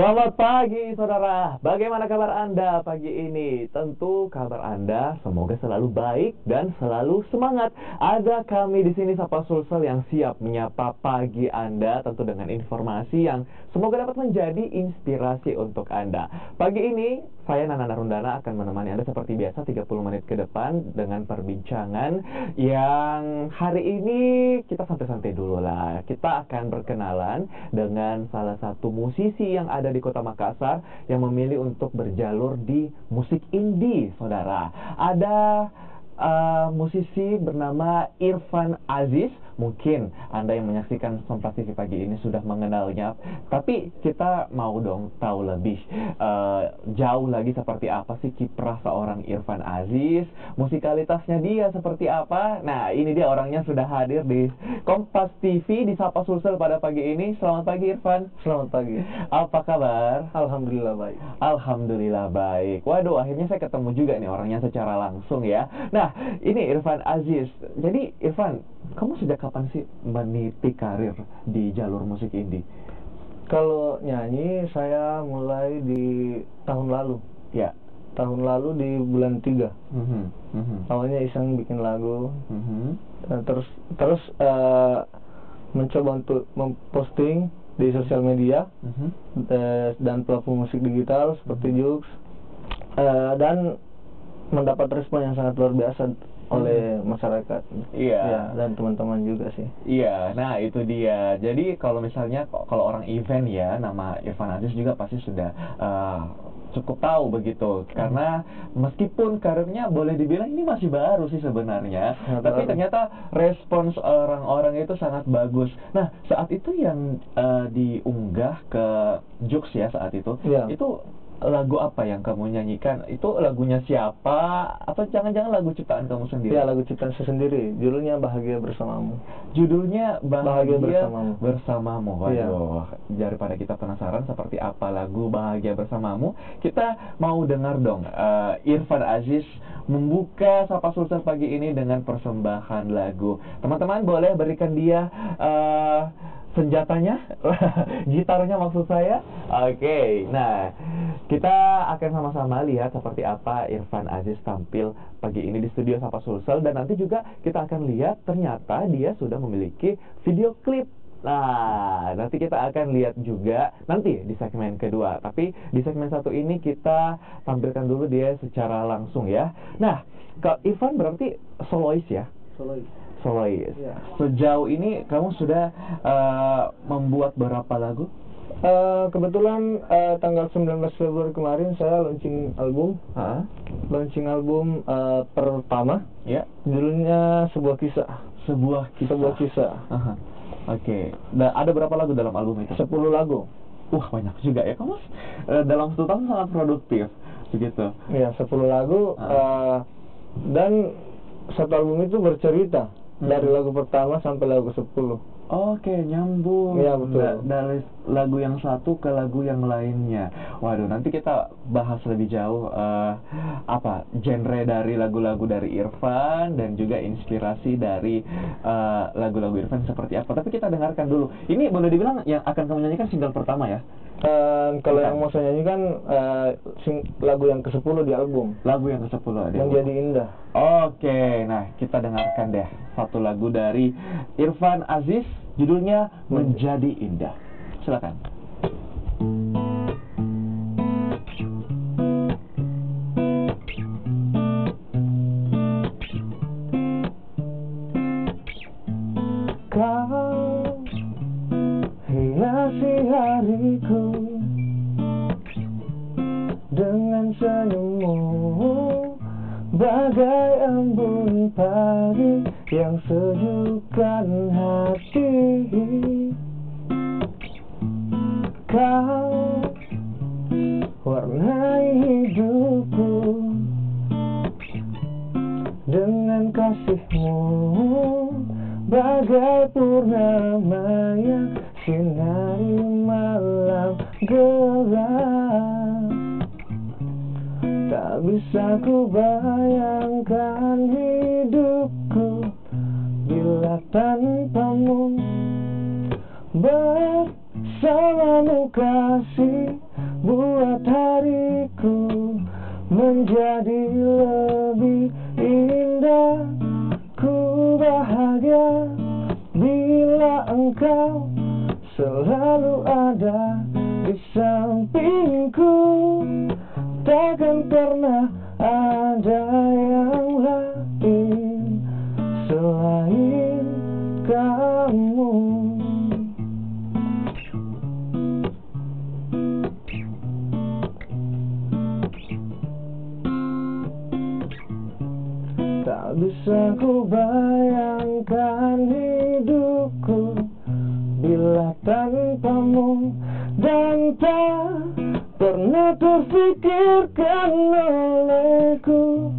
Selamat pagi saudara, bagaimana kabar Anda pagi ini? Tentu kabar Anda semoga selalu baik dan selalu semangat. Ada kami di sini Sapa Sulsel yang siap menyapa pagi Anda, tentu dengan informasi yang semoga dapat menjadi inspirasi untuk Anda. Pagi ini saya Nana Narundana akan menemani Anda seperti biasa 30 menit ke depan dengan perbincangan yang hari ini kita santai-santai dulu lah. Kita akan berkenalan dengan salah satu musisi yang ada di Kota Makassar yang memilih untuk berjalur di musik indie, saudara. Ada musisi bernama Irfan Aziz. Mungkin Anda yang menyaksikan Kompas TV pagi ini sudah mengenalnya, tapi kita mau dong tahu lebih jauh lagi seperti apa sih kiprah seorang Irfan Aziz, musikalitasnya dia seperti apa. Nah, ini dia orangnya sudah hadir di Kompas TV di Sapa Sulsel pada pagi ini. Selamat pagi Irfan. Selamat pagi. Apa kabar? Alhamdulillah baik. Waduh, akhirnya saya ketemu juga nih orangnya secara langsung ya. Nah, ini Irfan Aziz. Jadi Irfan, kamu sejak kapan sih meniti karir di jalur musik indie? Kalau nyanyi saya mulai di tahun lalu. Ya. Tahun lalu di bulan 3. Awalnya iseng bikin lagu. Terus mencoba untuk memposting di sosial media dan platform musik digital seperti Joox, dan mendapat respon yang sangat luar biasa oleh masyarakat. Iya. Ya, dan teman-teman juga sih. Iya, nah itu dia. Jadi kalau misalnya kalau orang event ya, nama Irfan Aziz juga pasti sudah cukup tahu begitu. Karena meskipun karirnya boleh dibilang ini masih baru sih sebenarnya, tapi ternyata respons orang-orang itu sangat bagus. Nah, saat itu yang diunggah ke Joox ya saat itu, itu lagu apa yang kamu nyanyikan? Itu lagunya siapa? Atau jangan-jangan lagu ciptaan kamu sendiri? Ya, lagu ciptaan saya sendiri. Judulnya Bahagia Bersamamu. Judulnya Bahagia Bersamamu. Waduh, daripada kita penasaran seperti apa lagu Bahagia Bersamamu, kita mau dengar dong Irfan Aziz membuka Sapa Sulsel pagi ini dengan persembahan lagu. Teman-teman boleh berikan dia senjatanya, gitarnya maksud saya. Oke, nah kita akan sama-sama lihat seperti apa Irfan Aziz tampil pagi ini di studio Sapa Sulsel, dan nanti juga kita akan lihat ternyata dia sudah memiliki video klip. Nah, nanti kita akan lihat juga nanti di segmen kedua. Tapi di segmen satu ini kita tampilkan dulu dia secara langsung ya. Nah, Kak Irfan berarti solois ya? Solois. Ya. Sejauh ini kamu sudah membuat berapa lagu? Kebetulan tanggal 19 Februari kemarin saya launching album. Launching album pertama. Ya. Judulnya Sebuah Kisah. Sebuah Kisah. Oke. Ada berapa lagu dalam album itu? 10 lagu. Wah, banyak juga ya kamu. Dalam 1 tahun sangat produktif begitu. Ya, 10 lagu. Dan satu album itu bercerita dari lagu pertama sampai lagu 10. Oke, nyambung. Ya, betul. Dari lagu yang satu ke lagu yang lainnya. Waduh, nanti kita bahas lebih jauh apa genre dari lagu-lagu dari Irfan dan juga inspirasi dari lagu-lagu Irfan seperti apa. Tapi kita dengarkan dulu. Ini boleh dibilang yang akan kamu nyanyikan single pertama ya? Kalau yang mau saya nyanyikan lagu yang ke-10 di album. Lagu yang ke-10 di album. Menjadi Indah. Oke, nah kita dengarkan deh satu lagu dari Irfan Aziz, judulnya Menjadi Indah. Silakan. Kau hiasi hariku dengan senyummu, bagai embun pagi yang sejukkan hati. Kau warnai hidupku dengan kasihmu, bagai purnama yang sinari malam gelap. Tak bisa ku bayangkan hidupku bila tanpamu. Bersamamu kasih buat hariku menjadi lebih indah. Ku bahagia bila engkau selalu ada di sampingku. Takkan pernah ada yang lain selain kamu. Tak bisa ku bayangkan hidupku bila tanpamu, dan tak pernah terfikirkan olehku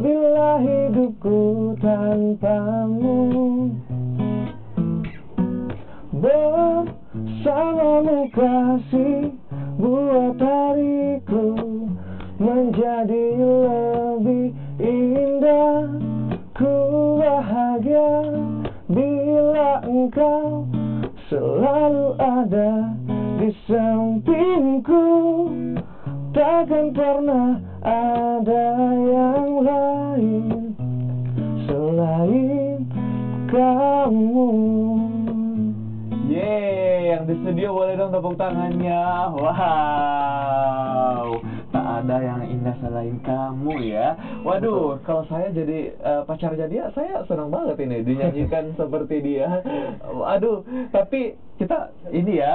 bila hidupku tanpamu. Bersamamu kasih buat hariku menjadi lebih indah. Ku bahagia bila engkau selalu ada di sampingku. Takkan pernah ada yang lain selain kamu. Yeay, yang di studio boleh dong tepuk tangannya. Wow, tak ada yang indah selain kamu ya. Waduh, kalau saya jadi pacarnya dia, saya senang banget ini dinyanyikan seperti dia. Waduh, tapi kita ini ya,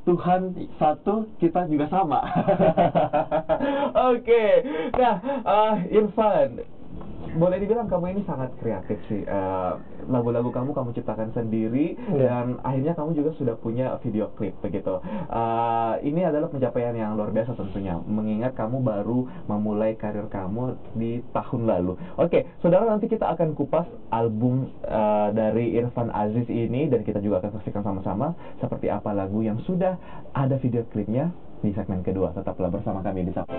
Tuhan satu, kita juga sama. Oke, nah Irfan, boleh dibilang kamu ini sangat kreatif sih. Lagu-lagu kamu ciptakan sendiri, dan akhirnya kamu juga sudah punya video klip begitu. Ini adalah pencapaian yang luar biasa tentunya, mengingat kamu baru memulai karir kamu di tahun lalu. Oke, saudara, nanti kita akan kupas album dari Irfan Aziz ini, dan kita juga akan saksikan sama-sama seperti apa lagu yang sudah ada video klipnya di segmen kedua. Tetaplah bersama kami di Sapa.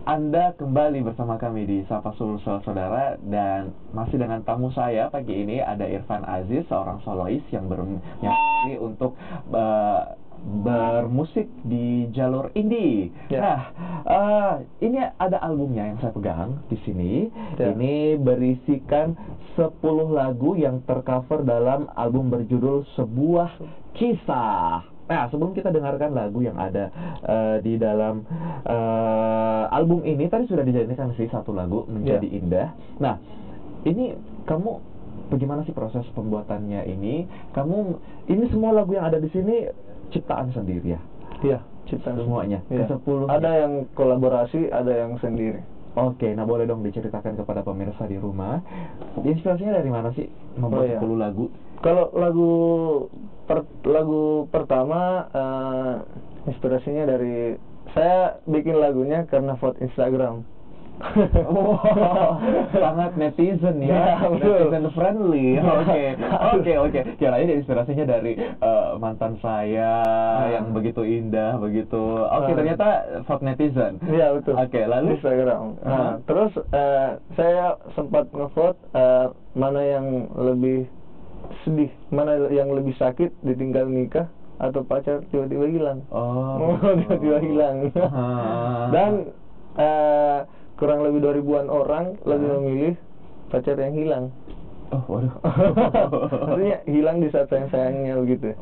Anda kembali bersama kami di Sapa Sulsel, saudara, dan masih dengan tamu saya pagi ini ada Irfan Aziz, seorang solois yang bernyanyi untuk bermusik di jalur indie. Nah, ini ada albumnya yang saya pegang di sini. Ini berisikan 10 lagu yang tercover dalam album berjudul Sebuah Kisah. Nah, sebelum kita dengarkan lagu yang ada di dalam album ini, tadi sudah dijadikan sih satu lagu Menjadi Indah. Nah, ini kamu bagaimana sih proses pembuatannya ini? Ini semua lagu yang ada di sini ciptaan sendiri ya? Iya, ciptaan semuanya. Iya. Ke-10. Ada yang kolaborasi, ada yang sendiri. Oke, nah boleh dong diceritakan kepada pemirsa di rumah, inspirasinya dari mana sih membuat 10 lagu? Kalau lagu pertama, inspirasinya dari saya bikin lagunya karena vote Instagram. Oh, sangat netizen ya, netizen friendly. Oke. Kirain inspirasinya dari mantan saya yang begitu indah, begitu. Ternyata vote netizen. Iya, betul. Oke, lalu Instagram. Nah, terus saya sempat ngevote mana yang lebih sedih, mana yang lebih sakit, ditinggal nikah atau pacar tiba-tiba hilang. Tiba-tiba hilang. Dan kurang lebih 2000-an orang lebih memilih pacar yang hilang. Oh, waduh. Artinya hilang di saat sayang-sayangnya begitu.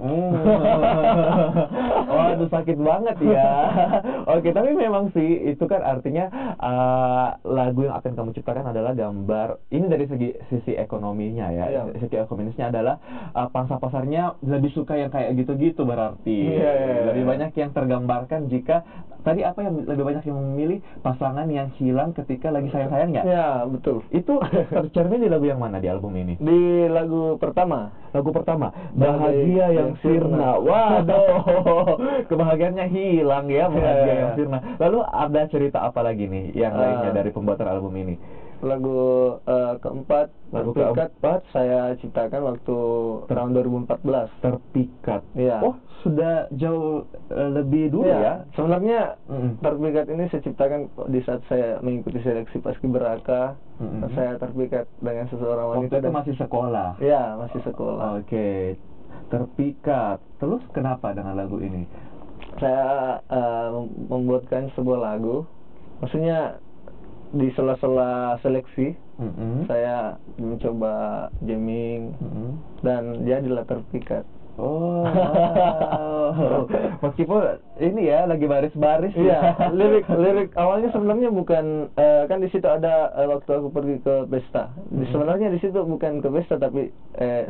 Waduh, sakit banget ya. Oke, tapi memang sih itu kan artinya lagu yang akan kamu ciptakan adalah gambar. Ini dari sisi ekonominya ya. Sisi ekonomisnya adalah pangsa pasarnya lebih suka yang kayak gitu-gitu berarti. Lebih banyak yang tergambarkan jika tadi apa yang lebih banyak yang memilih pasangan yang hilang ketika lagi sayang-sayangnya. Iya, betul. Itu tercermin di lagu yang mana di album ini? Di lagu pertama. Bahagia yang sirna. Waduh, kebahagiaannya hilang ya, bahagia yang sirna. Lalu ada cerita apa lagi nih yang lainnya dari pembuatan album ini? lagu keempat, Lagu Terpikat, keempat saya ciptakan waktu tahun 2014. Terpikat. Iya. Oh, sudah jauh lebih dulu Iya, ya? sebenarnya Mm-mm. Terpikat ini saya ciptakan di saat saya mengikuti seleksi Paskibraka. Mm-mm. Saya terpikat dengan seseorang Waktu wanita itu masih sekolah. Iya, masih sekolah. Oke, Terpikat. Terus kenapa dengan lagu ini? Saya membuatkan sebuah lagu, maksudnya di sela-sela seleksi Mm-mm. saya mencoba jamming Mm-mm. dan jadilah Terpikat. Oh, wow. Meskipun ini ya lagi baris-baris Iya, ya. lirik awalnya sebenarnya bukan kan di situ ada waktu aku pergi ke pesta. Sebenarnya di situ bukan ke pesta tapi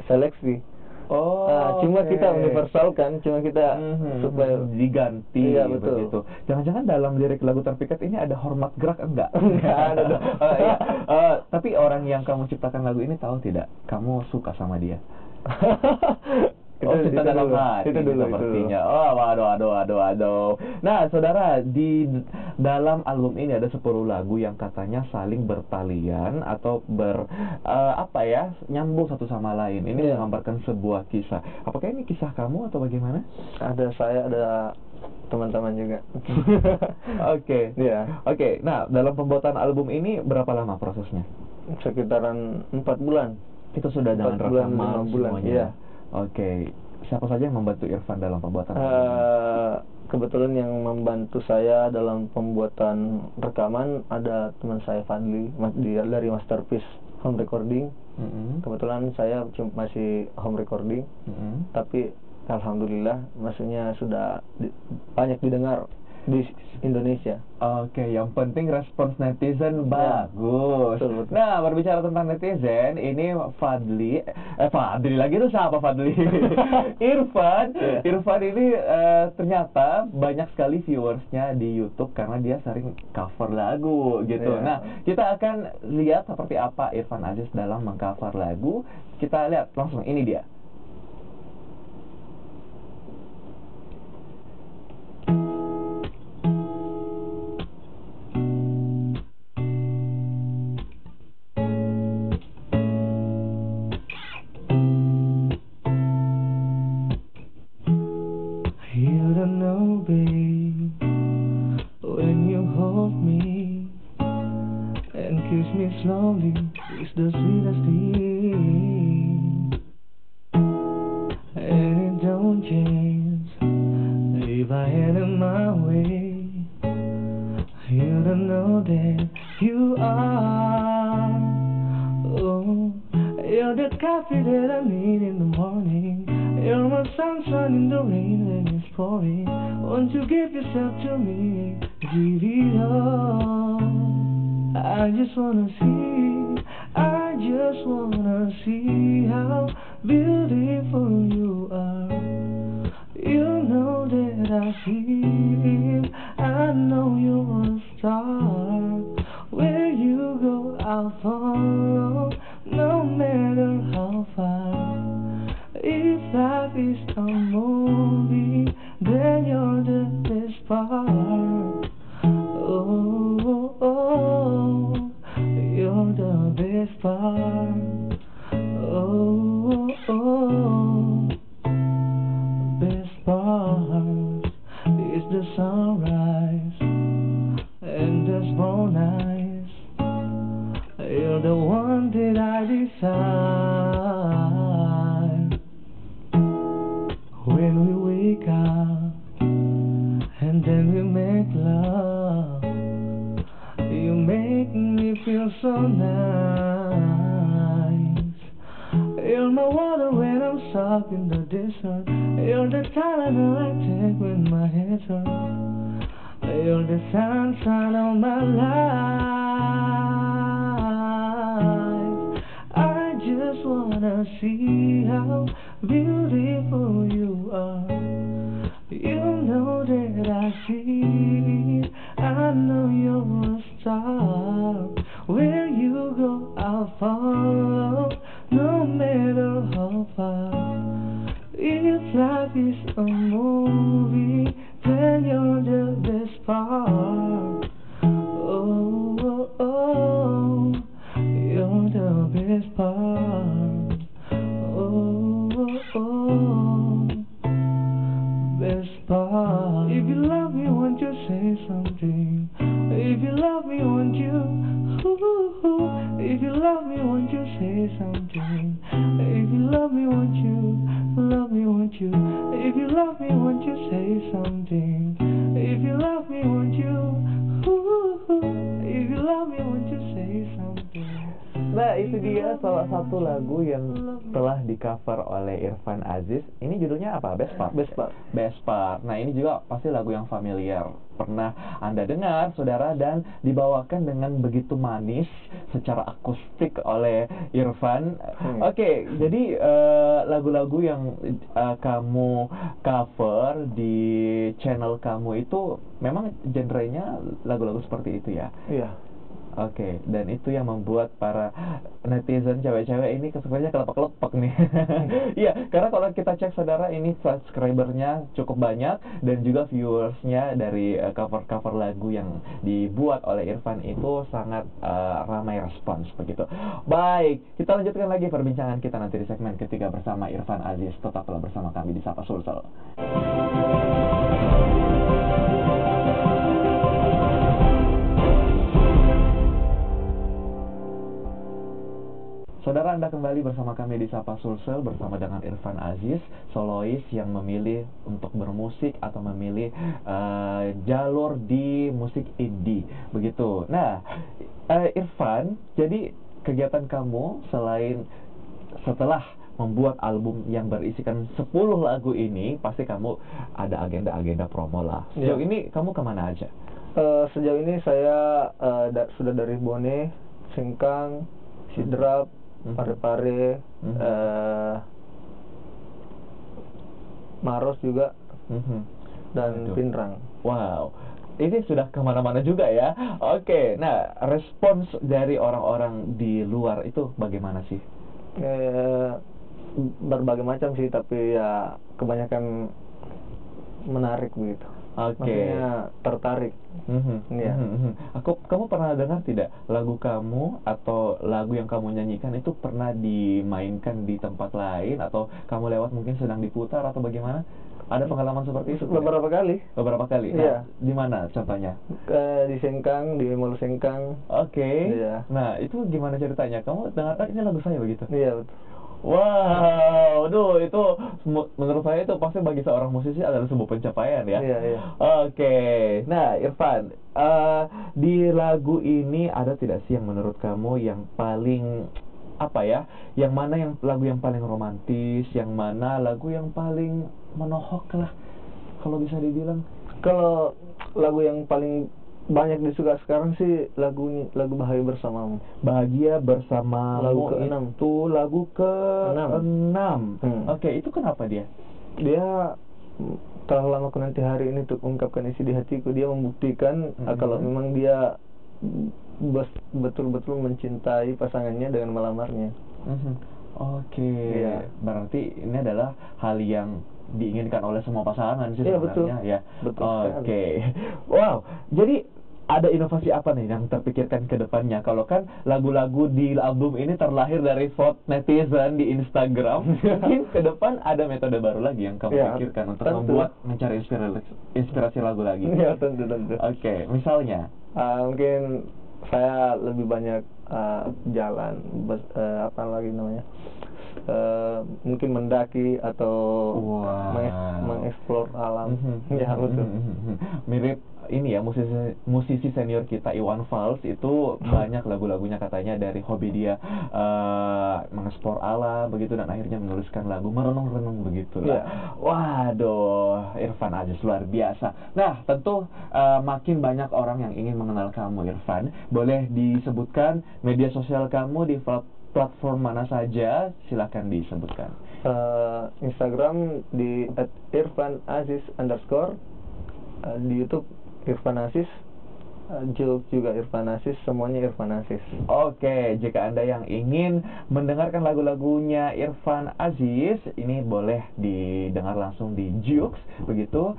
seleksi. Oh, Cuma oke. kita universalkan, cuma kita supaya diganti Iya, betul. begitu. Jangan-jangan dalam lirik lagu Terpikat ini ada hormat gerak enggak? Enggak ada dong. Iya. Tapi orang yang kamu ciptakan lagu ini tahu tidak kamu suka sama dia? Cinta dalam dulu. hati Itu dulu. sepertinya. Oh, waduh. Nah, saudara, di dalam album ini ada 10 lagu yang katanya saling bertalian atau nyambung satu sama lain. Ini Iya. menggambarkan sebuah kisah. Apakah ini kisah kamu atau bagaimana? Ada saya, ada teman-teman juga. Oke. Iya. Oke. Nah, dalam pembuatan album ini berapa lama prosesnya? Sekitaran 4 bulan. Itu sudah 4 dengan bulan, rekaman 5 bulan, semuanya. iya. Oke. Siapa saja yang membantu Irfan dalam pembuatan album ini? Kebetulan yang membantu saya dalam pembuatan rekaman ada teman saya Fadli, dia dari Masterpiece Home Recording. Mm-mm. Kebetulan saya masih home recording, Mm-mm. tapi alhamdulillah maksudnya sudah banyak didengar di Indonesia. Oke, yang penting respons netizen Ya, bagus. betul. Nah, berbicara tentang netizen, ini Fadli lagi tuh siapa Fadli? Irfan. Ya. Irfan ini ternyata banyak sekali viewersnya di YouTube karena dia sering cover lagu gitu. Ya. Nah, kita akan lihat seperti apa Irfan Aziz dalam mengcover lagu. Kita lihat langsung, ini dia. You don't know, babe, when you hold me and kiss me slowly, it's the sweetest thing. And it don't change if I had it my way. You don't know that you are. Oh, you're the coffee that I need in the morning. You're my sunshine in the rain when it's pouring. Won't you give yourself to me? Give it all. I just wanna see how beautiful you are. You know that I see it. I know you're a star. Where you go, I'll follow, no matter how far. If life is a movie, then you're the best part. Oh, oh, you're the best part. Oh, oh, best part is the sunrise and the small nights. You're the one that I desire. When we wake up and then we make love, you make me feel so nice. You're my water when I'm stuck in the desert. You're the Tylenol I take when my head hurts. You're the sunshine of my life. I just wanna see how beautiful you are. You know that I see it. I know you're a star. Where you go, I'll follow, no matter how far. If life is a movie, then you're the best part. Oh, oh, oh, If you love me, won't you say something? If you love me, won't you? If you love me, won't you say something? If you love me, won't you? Love me, won't you? If you love me, won't you say something? If you love me, won't you? If you love me, won't you say something? Nah, itu dia salah satu lagu yang telah di-cover oleh Irfan Aziz. Ini judulnya apa? Best Part? Best Part. Nah, ini juga pasti lagu yang familiar. Pernah Anda dengar, saudara, dan dibawakan dengan begitu manis secara akustik oleh Irfan. Oke, jadi lagu-lagu yang kamu cover di channel kamu itu memang genrenya lagu-lagu seperti itu ya? Iya. Oke, dan itu yang membuat para netizen cewek-cewek ini kesukaannya kelepak-kelepak nih. Iya, karena kalau kita cek saudara, ini subscribernya cukup banyak dan juga viewersnya dari cover-cover lagu yang dibuat oleh Irfan itu sangat ramai respons begitu. Baik, kita lanjutkan lagi perbincangan kita nanti di segmen ketiga bersama Irfan Aziz. Tetaplah bersama kami di Sapa Sulsel. Saudara, Anda kembali bersama kami di Sapa Sulsel bersama dengan Irfan Aziz, solois yang memilih untuk bermusik atau memilih jalur di musik indie, begitu. Nah, Irfan, jadi kegiatan kamu selain setelah membuat album yang berisikan 10 lagu ini, pasti kamu ada agenda-agenda promo lah. Sejauh ini kamu kemana aja? Sejauh ini saya sudah dari Bone, Sengkang, Sidrap, Pare-Pare, Maros juga, dan Pinrang. Wow, ini sudah kemana-mana juga ya. Oke, nah respons dari orang-orang di luar itu bagaimana sih? Berbagai macam sih, tapi ya kebanyakan menarik begitu. Maksudnya tertarik. Ya. Kamu pernah dengar tidak lagu kamu atau lagu yang kamu nyanyikan itu pernah dimainkan di tempat lain atau kamu lewat mungkin sedang diputar atau bagaimana? Ada pengalaman seperti itu? Beberapa kali. Beberapa kali. Iya. Nah, di mana contohnya? Di Sengkang, di Mall Sengkang. Oke. Iya. Nah, itu gimana ceritanya? Kamu dengar ini lagu saya begitu? Iya, betul. Wow, aduh, itu menurut saya itu pasti bagi seorang musisi adalah sebuah pencapaian ya. Iya, iya. Oke, nah Irfan, di lagu ini ada tidak sih yang menurut kamu yang paling apa ya? Yang mana yang lagu yang paling romantis, yang mana lagu yang paling menohok lah, kalau bisa dibilang? Kalau lagu yang paling banyak disuka sekarang sih lagu Bahagia Bersamamu. Bahagia Bersamamu Lagu ke-6. itu lagu ke-6. Oke, itu kenapa dia? Dia telah lama ku nanti hari ini untuk ungkapkan isi di hatiku. Dia membuktikan kalau memang dia betul-betul mencintai pasangannya dengan melamarnya. Oke, Iya. berarti ini adalah hal yang diinginkan oleh semua pasangan sih Iya, sebenarnya. betul. Ya. Betul Oke. Wow, jadi ada inovasi apa nih yang terpikirkan ke depannya? Kalau kan lagu-lagu di album ini terlahir dari vote netizen di Instagram, mungkin ke depan ada metode baru lagi yang kamu pikirkan untuk mencari inspirasi lagu lagi. Iya, tentu. Oke, misalnya? Mungkin saya lebih banyak jalan, apa lagi namanya? Mungkin mendaki atau mengeksplor alam. Ya, betul. Mirip ini ya, musisi senior kita Iwan Fals itu banyak lagu-lagunya katanya dari hobi dia mengeksplor alam begitu, dan akhirnya menuliskan lagu merenung-renung begitu lah. Waduh, Irfan Aziz luar biasa. Nah, tentu makin banyak orang yang ingin mengenal kamu, Irfan. Boleh disebutkan media sosial kamu di platform mana saja? Silakan disebutkan. Instagram di @irfanaziz_, di YouTube Irfan Aziz, Jilk juga Irfan Aziz, semuanya Irfan Aziz. Oke, jika Anda yang ingin mendengarkan lagu-lagunya Irfan Aziz, ini boleh didengar langsung di Joox, begitu.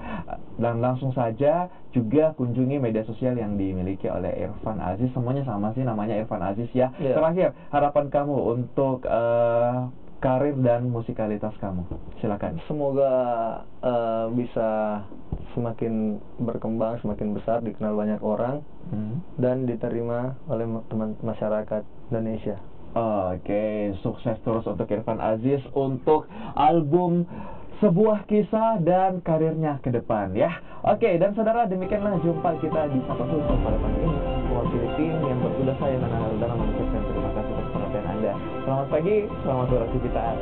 Dan langsung saja juga kunjungi media sosial yang dimiliki oleh Irfan Aziz. Semuanya sama sih, namanya Irfan Aziz ya. Yeah. Terakhir, harapan kamu untuk karir dan musikalitas kamu? Silakan. Semoga bisa semakin berkembang, semakin besar, dikenal banyak orang, dan diterima oleh teman masyarakat Indonesia. Oke, sukses terus untuk Irfan Aziz untuk album Sebuah Kisah dan karirnya ke depan ya. Oke, dan saudara, demikianlah jumpa kita di Sapa Sulsel pada pagi ini. Mewakili tim yang bertugas, saya Nana Haldana mengucapkan terima kasih atas perhatian Anda. Selamat pagi, selamat beraktivitas.